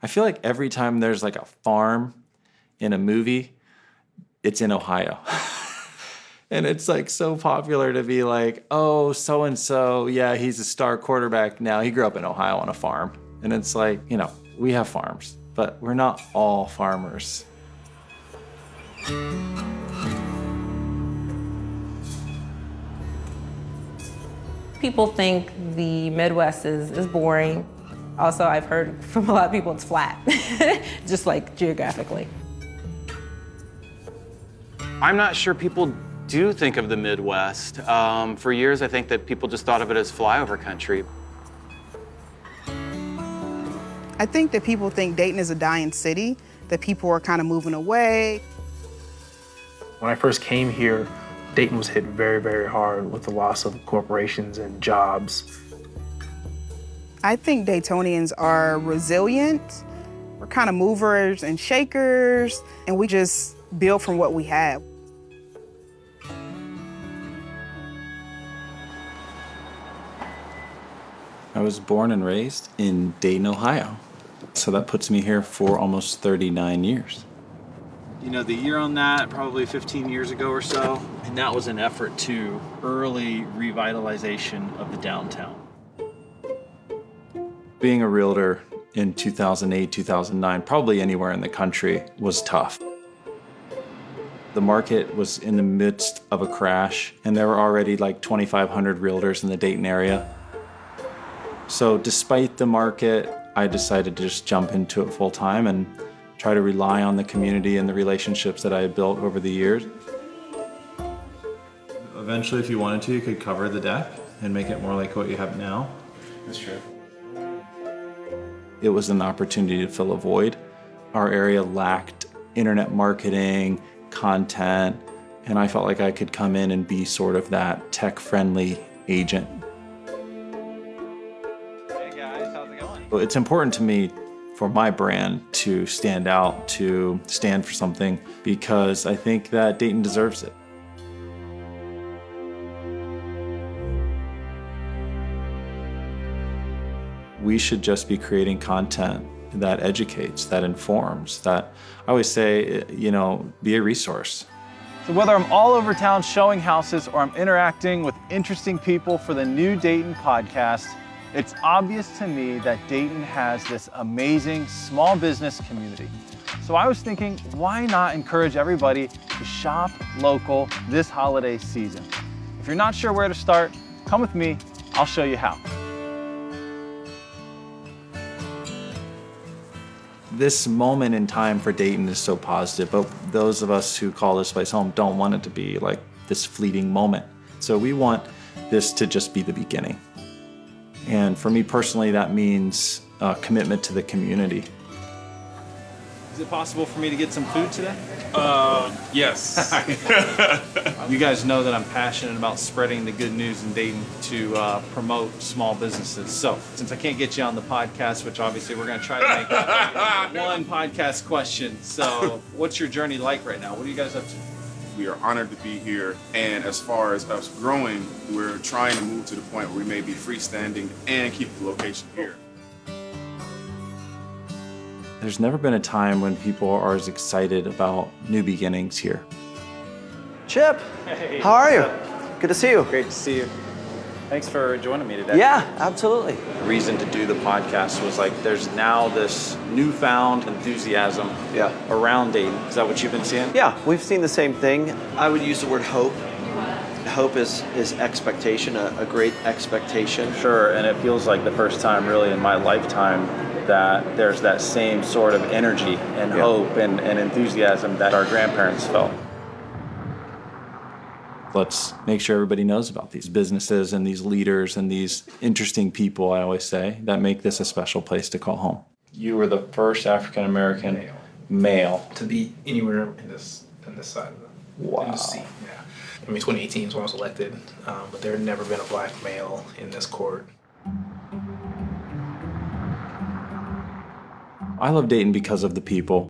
I feel like every time there's like a farm in a movie, it's in Ohio. And it's like so popular to be like, oh, so-and-so, yeah, he's a star quarterback now. He grew up in Ohio on a farm. And it's like, you know, we have farms, but we're not all farmers. People think the Midwest is boring. Also, I've heard from a lot of people it's flat, just like geographically. I'm not sure people do think of the Midwest. For years, I think that people just thought of it as flyover country. I think that people think Dayton is a dying city, that people are kind of moving away. When I first came here, Dayton was hit very, very hard with the loss of corporations and jobs. I think Daytonians are resilient. We're kind of movers and shakers, and we just build from what we have. I was born and raised in Dayton, Ohio. So that puts me here for almost 39 years. You know, the year on that, probably 15 years ago or so, and that was an effort to early revitalization of the downtown. Being a realtor in 2008, 2009, probably anywhere in the country, was tough. The market was in the midst of a crash, and there were already like 2,500 realtors in the Dayton area. So despite the market, I decided to just jump into it full time and try to rely on the community and the relationships that I had built over the years. Eventually, if you wanted to, you could cover the deck and make it more like what you have now. That's true. It was an opportunity to fill a void. Our area lacked internet marketing, content, and I felt like I could come in and be sort of that tech-friendly agent. Hey guys, how's it going? It's important to me for my brand to stand out, to stand for something, because I think that Dayton deserves it. We should just be creating content that educates, that informs, that I always say, you know, be a resource. So whether I'm all over town showing houses or I'm interacting with interesting people for the New Dayton podcast, it's obvious to me that Dayton has this amazing small business community. So I was thinking, why not encourage everybody to shop local this holiday season? If you're not sure where to start, come with me, I'll show you how. This moment in time for Dayton is so positive, but those of us who call this place home don't want it to be like this fleeting moment. So we want this to just be the beginning. And for me personally, that means a commitment to the community. Is it possible for me to get some food today? Yes. You guys know that I'm passionate about spreading the good news in Dayton to promote small businesses. So, since I can't get you on the podcast, which obviously we're going to try to make that one podcast question. So, what's your journey like right now? What are you guys up to? We are honored to be here, and as far as us growing, we're trying to move to the point where we may be freestanding and keep the location here. There's never been a time when people are as excited about new beginnings here. Chip, how are you? Good to see you. Great to see you. Thanks for joining me today. Yeah, absolutely. The reason to do the podcast was like there's now this newfound enthusiasm around Dayton. Is that what you've been seeing? Yeah, we've seen the same thing. I would use the word hope. Hope is expectation, a great expectation. Sure, and it feels like the first time really in my lifetime that there's that same sort of energy and hope and enthusiasm that our grandparents felt. Let's make sure everybody knows about these businesses and these leaders and these interesting people, I always say, that make this a special place to call home. You were the first African-American male To be anywhere in this side of the seat. Yeah. I mean, 2018 is when I was elected, but there had never been a black male in this court. I love Dayton because of the people.